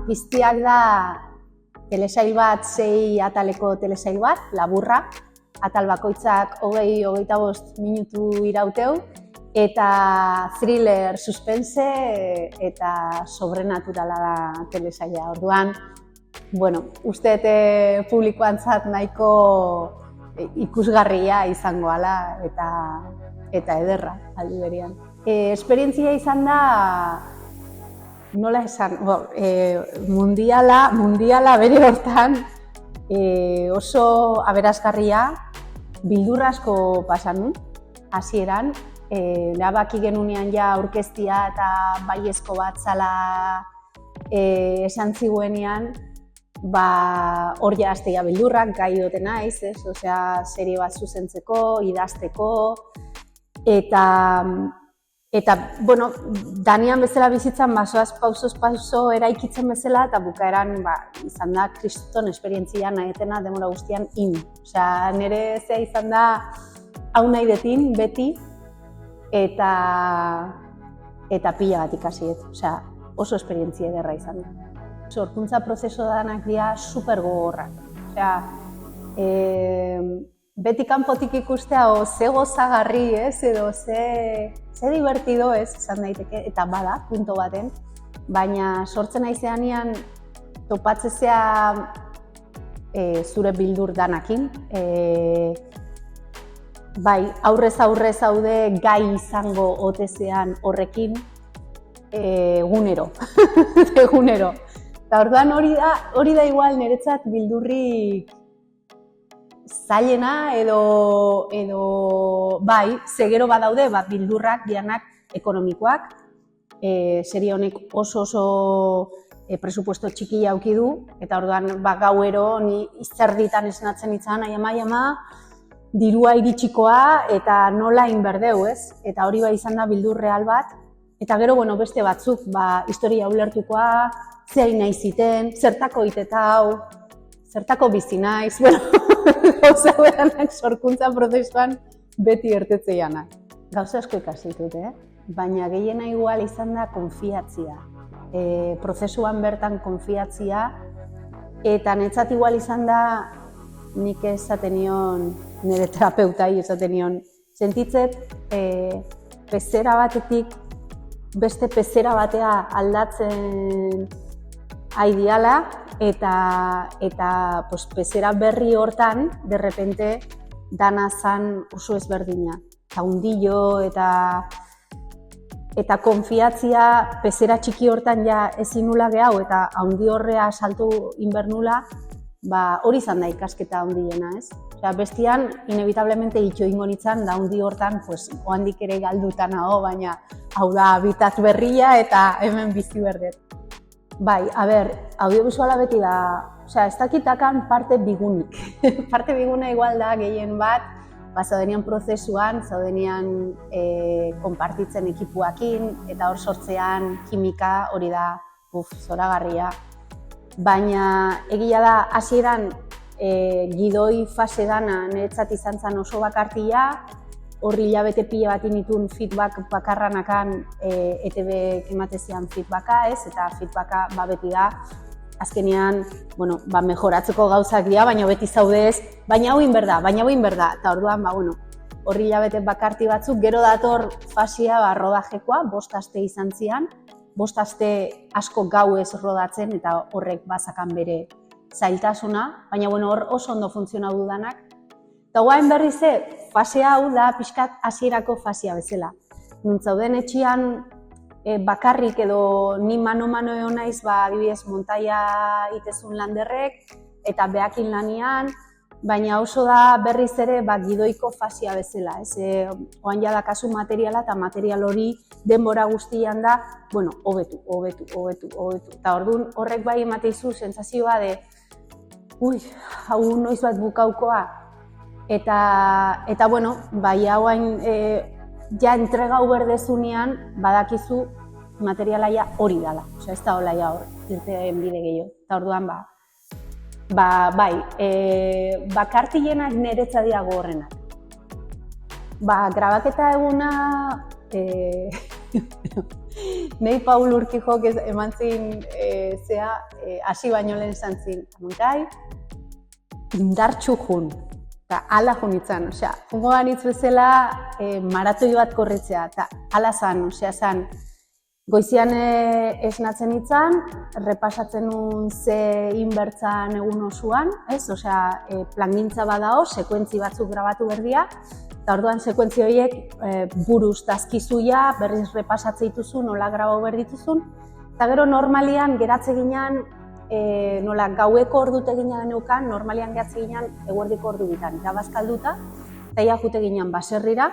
Piztiak da telesail bat, 6 ataleko telesail bat, laburra. Atal bakoitzak 20-25 minutu irauteu. Eta thriller, suspense eta sobrenaturala da telesaila. Orduan, uste publikoantzat nahiko ikusgarria izango ala eta ederra aldi berean. Esperientzia izan da, nola esan, mundiala bere hortan oso aberasgarria, bildur asko pasan nun, hasieran. Erabaki genunean ja aurkeztia eta baiezko bat zala esan ziguenean, hor ja hastea bildurrak gai dote naiz, osea, serie bat zuzentzeko, idazteko, eta, danean bezala bizitzan, basoaz pauso eraikitzen bezala, eta bukaeran izan da kriston esperientzia nahetena demora guztian Osea, nire zea izan da hau nahi detin, beti, eta pila bat ikasiet. Osea, oso esperientzia ederra izan da. Sorkuntza prozeso danak dira super gogorrak. Osea, beti kanpotik ikustea ze gozagarri, edo ze divertido izan daiteke, eta bada, punto baten, baina sortzen naizeanean topatzezea zure bildur danakin. Bai, aurrez aurre zaude gai izango otezean horrekin egunero. Eta orduan hori da igual niretzat bildurrik zailena edo bai, zegero badaude bildurrak dianak ekonomikoak. Serie honek oso presupuesto txiki jauki du, eta orduan gauero ni izerditan esnatzen itzan, ama, dirua iritsikoa eta nola inberdeu, ez? Eta hori izan da bildur real bat. Eta gero, beste batzuk, historia ulertukoa, zein nahi ziten, zertako iteta hau, zertako bizi naiz, gauza behanak sorkuntza prozesuan beti ertetzeianak. Gauza asko ikasi ditut, baina gehiena igual izan da konfiatzia. Prozesuan bertan konfiatzia, eta netzat igual izan da nik esaten nion, nire terapeutai esaten nion, sentitzet pezera batetik beste pezera batea aldatzen aidiala, eta pezera berri hortan, derrepente, dana zan oso ezberdina. Eta hundillo eta konfiatzia pezera txiki hortan ja ezin nula gehau, eta haundi horrea saltu inbernula, hori izan da ikasketa hundiena, ez? Osea, bestian, inevitablemente itxo ingo nintzen, da hundi hortan, ohandik ere galduta nago, baina hau da habitat berria eta hemen bizi berdet. Bai, audiovisuala beti da, osea, ez dakitakan parte bigunik. Parte biguna igual da gehien bat, zaudenean prozesuan, zaudenean konpartitzen ekipuakin, eta hor sortzean kimika hori da, zoragarria. Baina egia da, hasieran gidoi fase dana niretzat izan zen oso bakartia, horri hilabete pila bat initun feedback bakarranakan ETB ematezian feedbacka, ez? Eta feedbacka beti da, azkenean, mejoratzeko gauzak dira, baina beti zaude ez, baina hau inberda, eta orduan, horri hilabete bakarti batzuk, gero dator fasia rodajekoa, 5 aste izan zian, 5 aste asko gau ez rodatzen, eta horrek bazakan bere zailtasuna, baina hor oso ondo funtzionau dudanak. Eta guain berriz fase hau da pixkat hasierako fasea bezala. Nuntzauden etxian bakarrik edo ni mano-mano egon naiz, adibidez montaia itezun landerrek, eta behakin lanian, baina oso da berriz ere gidoiko fasea bezala. Oan jada kasu materiala, eta material hori denbora guztian da, hobetu. Eta orduan horrek bai emateizu sentsazioa de hau noiz bat bukaukoa. Eta bueno, bai hauain ja entregau berdezunean badakizu materiala ja hori dala. Osea, ez da hola ja hor, irteen bide gehiago. Eta orduan bai, kartilenak niretza dira gogorrenak. Grabaketa eguna, Nei Paul Urquijok eman zin hasi baino lehen izan zin, amuntai, indartxu jun, eta ala jun itzan, osea, jungo banitz bezala maratoi bat korritzea, eta ala zan, osea, zan, goizian esnatzen itzan, repasatzen nun ze inbertzan egun osoan, ez? Osea, plangintza badao, sekuentzi batzuk grabatu berdia, eta orduan sekuentzi horiek buruz dazkizuia, berriz repasatze dituzu, nola grabau behar dituzun, eta gero normalian geratze ginean, nola gaueko ordute ginean neukan, normalian geratze ginean eguerdiko ordu bitan, eta bazkalduta, eta ia jute ginean baserrira,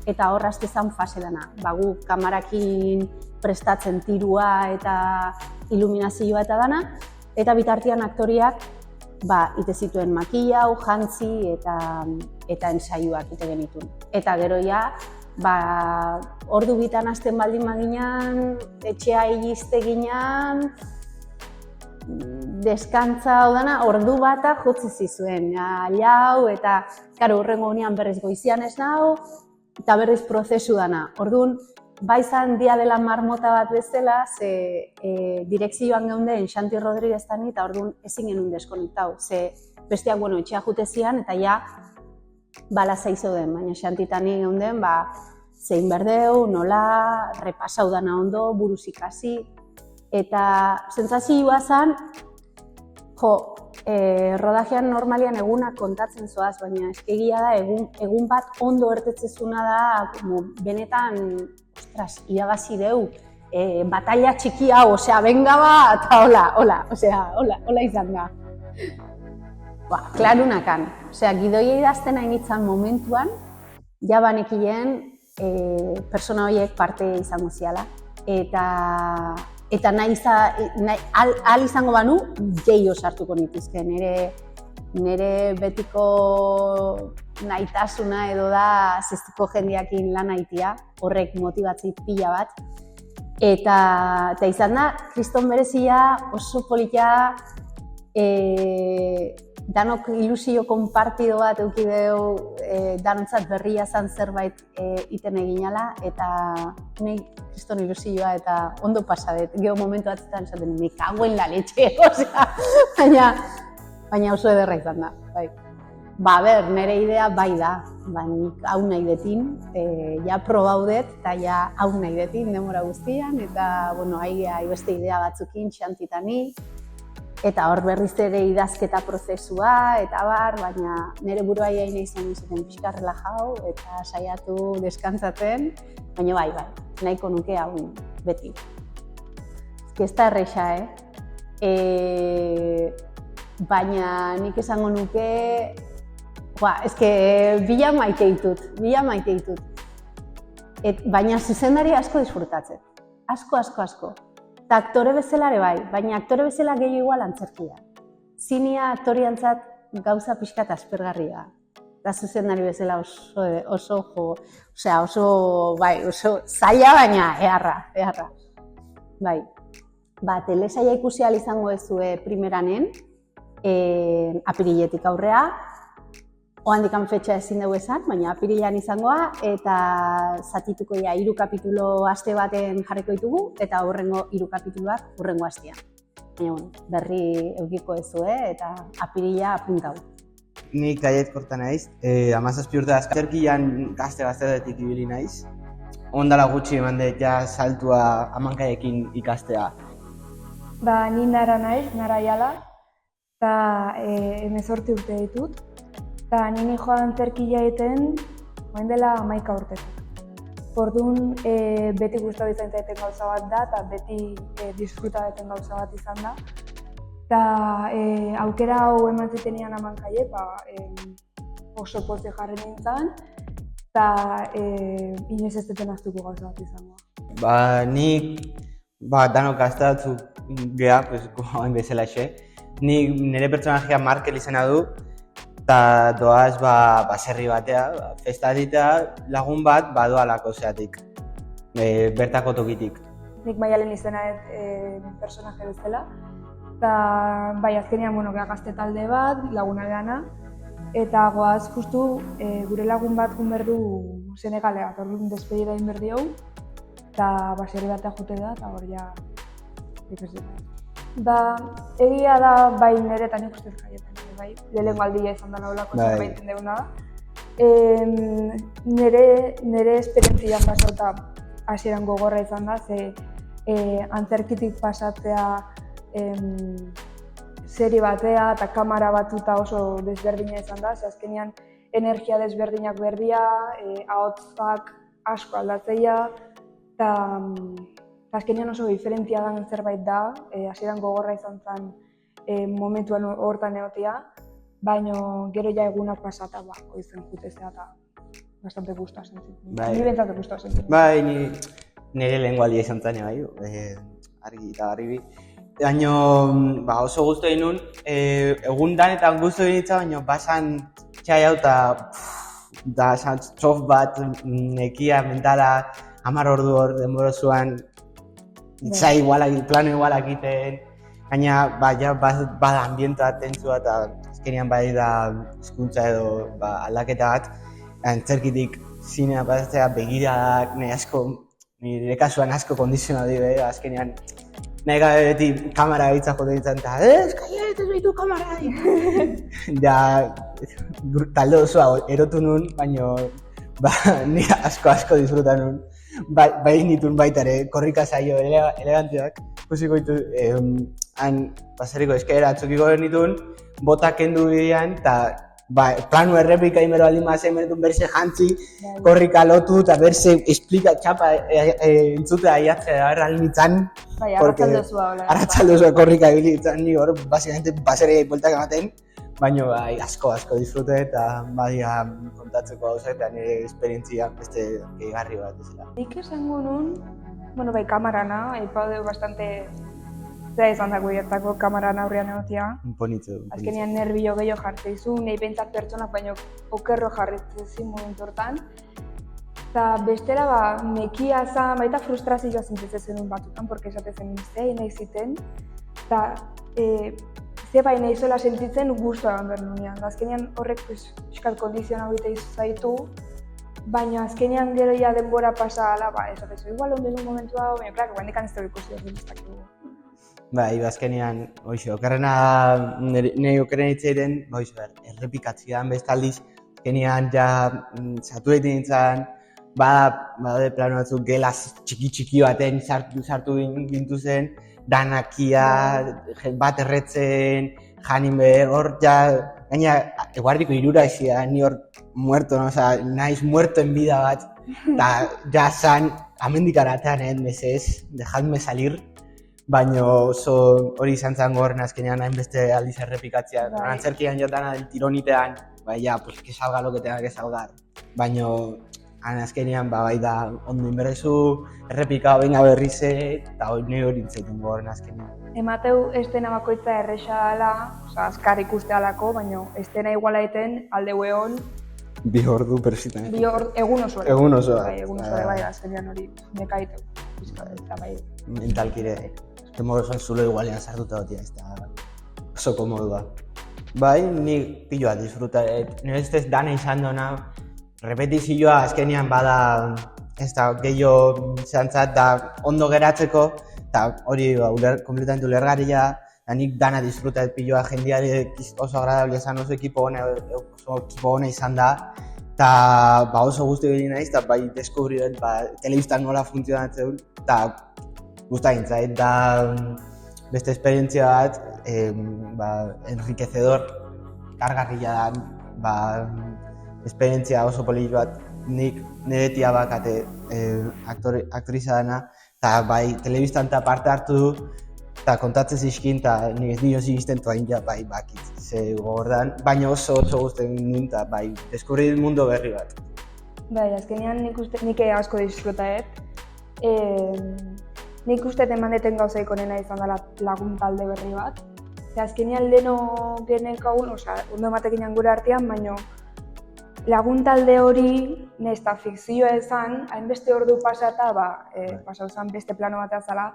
eta hor aztezan fase dana. Gu kamarakin prestatzen tirua eta iluminazioa eta dana, eta bitartian aktoriak ite zituen makillau, jantzi eta ensaioak ite genituen. Eta gero ja, ordu bitan hasten baldin maginan, etxea egizte ginean, deskantza dana, ordu bata jotzi zizuen. Lau eta, karo, urrengo honean berriz goizian ez nau, eta berriz prozesu dana. Orduan, baizan dia dela marmota bat bezala, ze direkzioan geunden Xanti Rodríguez tani, eta orduan ezin genuen deskonektau. Ze besteak, bueno, etxea jute zian, eta ja, lasai zeuden, baina Xanti tani geunden, zein berdeu, nola, repasau dana ondo, buruz ikasi, eta sentsazioa zan, rodajean normalian egunak kontatzen zoaz, baina eskegia da, egun bat ondo ertetzezuna da, benetan, ostras, iragazi deu, batalla txiki hau, osea, benga eta hola izan da. Klarunakan, osea, gidoia idazten hain itzan momentuan, ja banekien persona horiek parte izango ziala, eta ahal izango banu, gehiago sartuko nituzke, nire betiko nahitasuna edo da zeztuko jendeakin lan haitia, horrek motibatzi pila bat. Eta izan da, kriston berezia oso polita, danok ilusio konpartido bat eukideu, danontzat berria zan zerbait iten eginala, eta nahi kriston ilusioa eta ondo pasadet. Gero momentu batzutan esaten, me cago en la leche, baina oso ederra izan da. Nire idea bai da, nik hau nahi detin, ja probaudet eta ja hau nahi detin demora guztian, eta beste idea batzukin Xantitani, eta hor berriz ere idazketa prozesua, eta baina nire burua nahi izan izuten pixka relajau, eta saiatu deskantzatzen, baina bai, nahiko nuke hau beti. Ez da erresa, baina nik esango nuke, bila maite ditut. Baina zuzendari asko disfrutatzen, asko. Eta aktore bezalare bai, baina aktore bezala gehiago igual antzerkia. Zinia aktoriantzat gauza pixkat aspergarria. Eta zuzendari bezala oso zaila, baina eharra. Telesaia ikusi ahal izango ezue primeranen, apiriletik aurrea, ohandikan fetxa ezin dugu esan, baina apirilean izangoa, eta zatituko 3 kapitulo aste baten jarriko ditugu, eta hurrengo 3 kapituluak hurrengo astean. Baina, berri eukiko ezue, eta apirila apuntau. Nik Kaiet Korta naiz, 17 urte azkerkian gazte-gazteetik ibili naiz. Ondala gutxi eman dut ja saltua amankaiekin ikastea. Ni Nara naiz, Nara Ayala, eta 18 urte ditut. Eta nini joan antzerkia egiten, orain dela 11 urtetik. Orduan beti gustatu izan zaiten gauza bat da, eta beti disfrutatzen gauza bat izan da. Eta aukera hau eman zitenean amankaie, oso pozik jarri nintzen, eta inoiz ez duten aztuko gauza bat izango. Nik danok gazteatzuk geha, hain bezala xe. Nik nire pertsonajea Markel izena du, eta doaz baserri batea, festa ditea lagun bat badoalako zeatik, bertako tokitik. Nik Maialen izena personaje bezala. Eta bai, azkenean gazte talde bat, laguna gana, eta goaz justu gure lagun bat berdu Senegalea, orduan despedida egin berdi hau, eta baserri batea jote da, eta hor ja egia da bai nire eta nik ustez jaietan, bai, lehenengo aldia izan da naholako zerbait deuna da. Nire esperientzian pasauta hasieran gogorra izan da, ze antzerkitik pasatzea serie batea eta kamera batuta oso desberdina izan da, ze azkenean energia desberdinak berdia, ahotsak asko aldatzeia, eta azkenean oso diferentzia den zerbait da, hasieran gogorra izan zen momentuan hortan egotea, baina gero ja egunak pasata oizen jutezea eta bastante gustua sentitzen. Ni bentsat gustua sentitzen. Bai, nire lehengo aldia izan zen, bai, argi eta garbi. Baina oso guztu egin nun, egun danetan guztu egin nintzen, baina basan txai hau eta txof bat nekia mentala 10 ordu hor denbora zuan txai plano igualak egiten, baina bada ambientoa tentzua eta azkenean bai da hizkuntza edo aldaketa bat, antzerkitik zinea pasatzea begiradak, nire kasuan asko kondizionatu dira, azkenean nahi gabe beti kamera gaitza jote ditzen eta kaiet, ez behitu kamera! Talde osoa erotu nun, baina nire asko disfrutan nun. Bai nituen baita ere, korrika zaio eleganteak. Kusiko ditu, baserriko eskelera atzukiko nituen, botak kendu bidean, eta planu errepika inbero aldin mazen menetun berse jantzi, korrika lotu eta berse esplika txapa entzutea aiatzea erralin nintzen. Bai, arratzaldozua hola. Arratzaldozua korrika ebilitzen, ni hor, basikamente, baserri bueltak ematen, baina asko disfrute eta badia kontatzeko gauza eta nire esperientzia beste gehigarri bat ezela. Nik esango nun, bai, kamarana, aipatu bastante zera izan dago gertako kamarana aurrean egotia. Ponitzu. Azkenean nerbio gehiago jartzeizu, nahi bentsat pertsonak baino okerro jarritzezin momentu hortan. Eta bestela nekia zan, baita frustrazioa sentitzen batutan, porque esatezen zei nahi ziten. Eta ze bai nahi zola sentitzen guztua egon behar nunean. Azkenean horrek fiskat kondiziona egite zaitu, baina azkenean gero ja denbora pasa ala, esatezu, igual ondenun momentua, baina klaro, guandikan ez dugu ikusi hori biztakigu. Bai, azkenean, okerrena, nire okerren hitzeiten, errepikatzean bestaldiz, azkenean ja zatu egiten nintzen, badaude plano batzuk gelaz txiki baten sartu gintu zen, danakia, bat erretzen, janin behar, hor ja, gaina, eguardiko 3 izia, ni hor muerto, naiz muerto en vida bat, eta ja zan, amendik aratean, mesez, dejadme salir, baina oso hori izan zen gorren azkenean hainbeste aldiz errepikatzea. Antzerkian jotan del tironitean, que salga lo que tenga que salgar. Baina azkenean bai da ondo inberrezu, errepika benga berrize, eta hori hori intzaiten gorren azkenean. Emateu estena bakoitza erresa dela, azkar ikuste alako, baina estena iguala egiten alde hueon. 2 ordu persitan. Egun osoa. Egun osoa. Egun osoa, azkenean hori nekaitu. Mentalkire. Modosan zulo igualean sartuta gotia, ez da oso komodua. Bai, nik piloa disfruta, nire ez dana izan dona, repetizioa azkenean bada, ez da gehiago zantzat da ondo geratzeko, eta hori kompletamente ulergarria, eta nik dana disfruta piloa jendeare oso agradable izan, oso ekipo ona izan da, eta oso guzti egin naiz, eta bai deskubriren telebistan nola funtzionatzen, eta gusta gintzait, da beste esperientzia bat, enriquecedor, kargarria da, esperientzia oso polit bat, nik nire tia bakate aktoriza dena, eta bai, telebistan eta parte hartu du, eta kontatzen zizkin, eta nik ez nio zizten toain ja, bai, bakitz, ze gordan, baina oso guztien nuen, eta bai, deskubririt mundu berri bat. Bai, azkenean nik asko disfrutaet. Nik uste eman deten gauzaik onena izan dela lagun talde berri bat. azkenean leheno genekagun, ondo ematekinan gure artean, baina lagun talde hori, nez eta fikzioa ezan, hainbeste ordu pasata, pasau zen beste plano batea zala,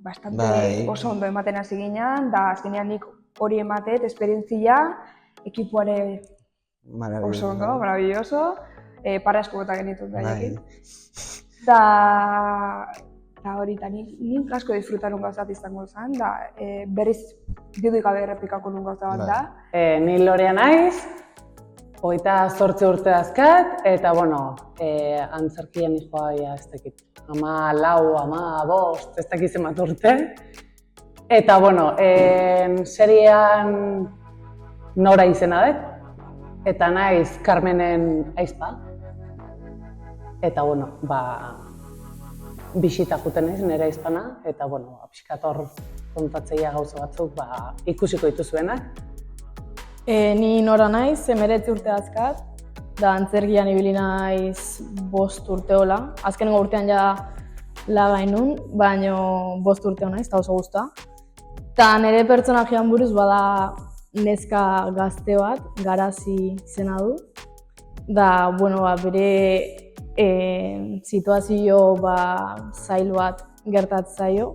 bastante oso ondo ematen hasi ginen, da azkenean nik hori ematet, esperientzia, ekipuare oso ondo, maravilloso, para eskubotak genitut gainekin. Da hori, eta nik asko disfrutarun gauzat izango zen, da berriz dudik gabe errepikako nun gauza bat da. Ni Lorea naiz, 28 urte dazkat, eta antzerkien nijoa ez dakit. 14, ez dakit zenbat urte. Eta seriean Nora izena dut, eta naiz Carmenen aizpa. Eta bisita juten naiz nire aizpana, eta pixkat hor kontatzeia gauza batzuk ikusiko dituzuenak. Ni Nora naiz, 19 urte dazkat, da antzerkian ibili naiz 5 urte hola. Azkenengo urtean ja lagainun, baina 5 urte naiz, eta oso guztua. Eta nire pertsonajean buruz bada neska gazte bat, Garazi izena du. Da, bere situazio zail bat gertatzaio.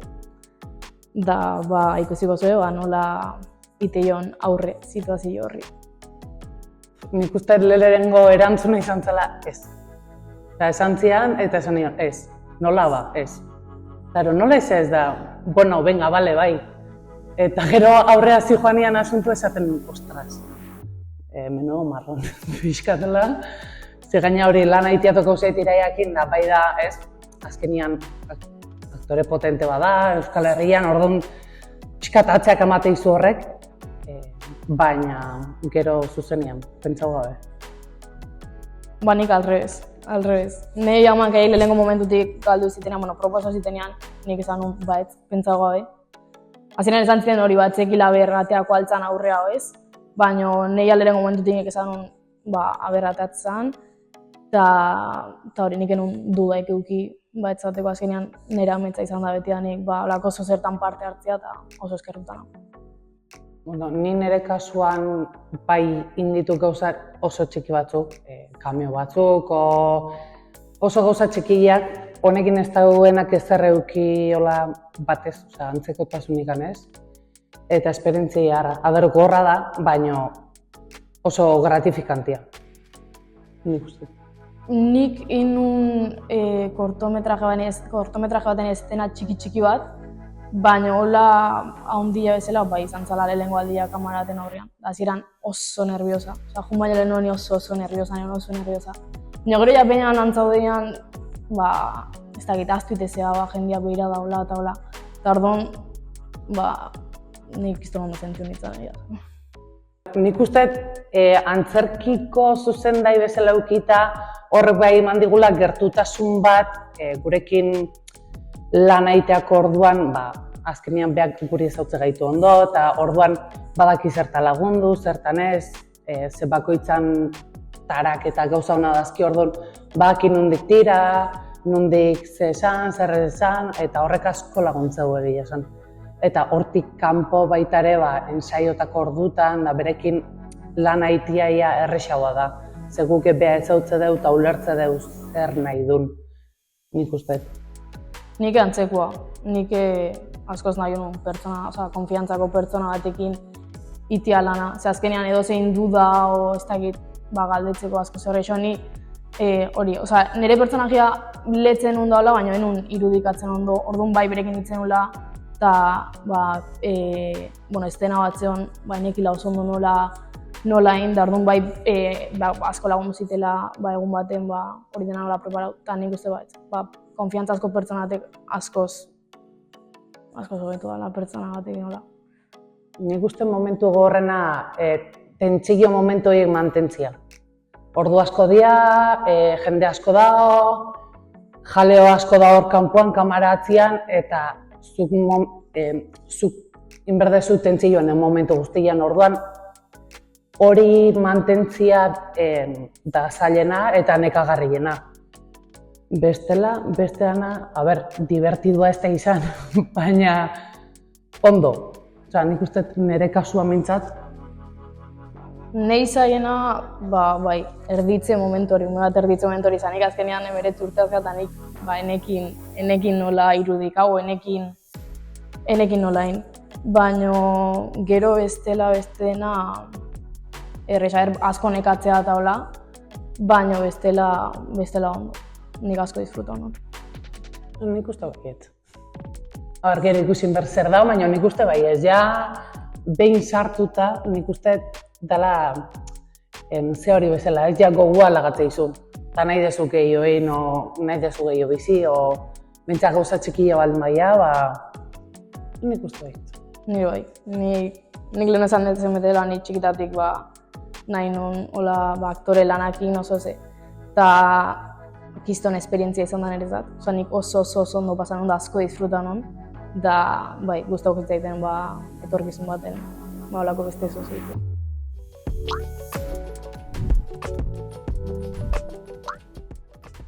Da, ikusiko zuen, nola iteion aurre situazio horri. Nik uste lehenengo erantzuna izan zela ez. Eta esan zian, eta esan nion ez. Nola ez. Zaro, nola ez da, venga, bale, bai. Eta gero aurrea zijoanian asuntu esaten, ostras, menudo marron, pixkatela. Gaina hori lan haitiatoko zeit iraiakin, da bai da, ez, azkenian aktore potente bada, Euskal Herrian, orduan pixkat atzeak amate izu horrek, baina gero zuzenian, pentsau gabe. Nik alrebez. Nei jamak egin lehenengo momentutik galdu zitenean, proposa zitenean, nik esan nun baetz, pentsau gabe. Azkenean esan ziren hori batzekila berrateako altzan aurrea ez, baina nei lehenengo momentutik esan nun aberrateatzen, eta hori nik enun dudaik eduki baetzateko azkenean nire ametsa izan da betidanik olako oso zertan parte hartzea eta oso eskerrutan. Ni nire kasuan bai inditu gauzak oso txiki batzuk, kamio batzuk, oso gauza txikiak, honekin ez dauenak ezer eduki batez, antzekotasunik ganez, eta esperientzia adergorra da, baina oso gratifikantia. Nik inun kortometraje baten estena txiki bat, baina hola haundia bezala izan zala lehenengo aldia kamaraten aurrean. Hasieran oso nerviosa, jun baina lehen honi oso nerviosa. Baina gero ja penean antzaudean, ez dakit aztu itezea, jendia behira daula eta hola. Eta orduan, nik izan ondo zentzio nintzen egia. Nik uste antzerkiko zuzendai bezala eukita horrek bai eman digula gertutasun bat gurekin lan egiteako orduan azkenean beak guri ezautze gaitu ondo eta orduan badaki zerta lagundu, zertan ez, ze bakoitzan tarak eta gauza hona dazki orduan badaki nondik tira, nondik ze esan, zer esan eta horrek asko laguntzeu egia esan. Eta hortik kanpo baita ere ensaiotako ordutan, da berekin lan haitiaia erresagoa da. Ze guk bea ezautze deu eta ulertze deu zer nahi dun, nik uste. Nik antzekoa, nik askoz nahi nuen pertsona, konfiantzako pertsona batekin itia lana. Ze azkenean edozein duda o ez dakit galdetzeko askoz horrexo ni hori, nire pertsonajia letzen ondo ala, baina enun irudikatzen ondo, orduan bai berekin ditzen nula, eta estena batzeon nekila oso ondo nola egin, da orduan bai asko lagundu zitela egun baten hori dena nola preparatu, eta nik uste konfiantzazko pertsonatek askoz hobetu da pertsona batek nola. Nik uste momentu gorrena tentsillo momentu horiek mantentzia. Ordu asko dira, jende asko dago, jaleo asko da hor kanpoan kamaratzean eta zuk inberdezu tentzioen momentu guztian orduan hori mantentzia da zailena eta nekagarriena. Besteana, divertidua ez da izan, baina ondo. Osea, nik uste nire kasua mintzat, Nei zaiena, bai, erditze momentu hori, erditze momentu hori zanik azkenean 19 urte eta nik enekin nola irudik hau, enekin nolain. Baina gero bestela erresa asko nekatzea eta hola, baina bestela ondo, nik asko disfruta hondo. nik uste baiet. Gero ikusin ber zer da, baina nik uste bai ez, ja behin sartuta nik uste dela ze hori bezala, ez ja gogua lagatzea izu. Eta nahi dezu gehiago egin, o nahi dezu gehiago bizi, o bentsak gauza txikia baldin baia, nik uste baiet. Ni bai, nik lehen esan dut zenbetela nik txikitatik nahi nun aktore lanakin oso ze. Eta kiston esperientzia izan da nerezat. Osa nik oso ondo pasan hon da asko disfrutan hon. Da, bai, guztau egiten etorkizun baten, olako beste oso zitu.